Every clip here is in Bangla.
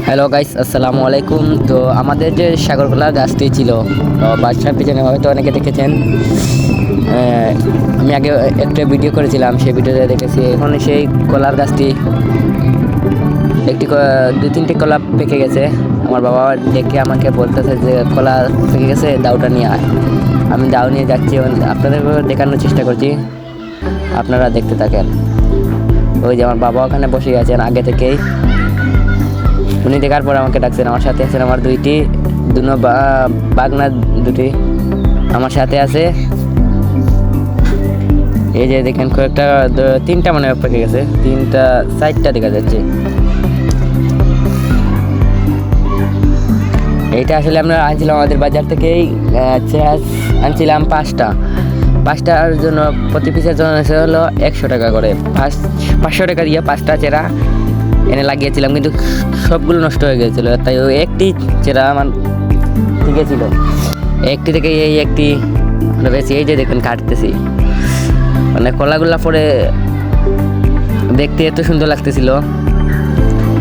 হ্যালো গাইস, আসসালামু আলাইকুম। তো আমাদের যে সাগর কলার গাছটি ছিল, তো বাসার পিছনে হয়তো অনেকে দেখেছেন। আমি আগে একটা ভিডিও করেছিলাম, সেই ভিডিওতে দেখেছি এখন সেই কলার গাছটি দুই তিনটি কলা পেকে গেছে। আমার বাবা দেখে আমাকে বলতেছে যে কলা পেকে গেছে, দাউটা নিয়ে আয়। আমি দাউ নিয়ে যাচ্ছি, আপনাদের দেখানোর চেষ্টা করছি, আপনারা দেখতে থাকেন। ওই যে আমার বাবা ওখানে বসে আছেন আগে থেকেই। উনি দেখার পর আমাকে ডাকছেন। আমার সাথে আছেন আমার দুনো বাগনা দুটি আমার সাথে আছে। এই যে দেখেন কয়েকটা, তিনটা মনে হয় পেকে গেছে, চারটা দেখা যাচ্ছে। এইটা আসলে আমরা আনছিলাম আমাদের বাজার থেকেই, আনছিলাম পাঁচটার জন্য প্রতি পিসের জন্য হলো 100 টাকা করে। 500 টাকা দিয়ে 5টা চেরা এনে লাগিয়েছিলাম, কিন্তু সবগুলো নষ্ট হয়ে গিয়েছিলো। তাই ওই একটি চেরা আমার ঠিক ছিল, একটি থেকে এই একটি বেশি। এই যে দেখুন কাটতেছি, মানে কলাগুলা পরে দেখতে এত সুন্দর লাগতেছিল।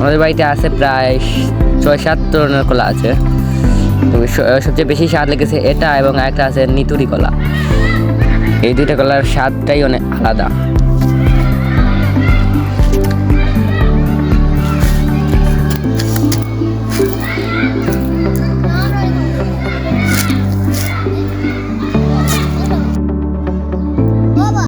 আমাদের বাড়িতে আছে প্রায় 6-7 ধরনের কলা আছে। সবচেয়ে বেশি স্বাদ লেগেছে এটা, এবং একটা আছে নিতুরি কলা। এই দুইটা কলার স্বাদটাই অনেক আলাদা।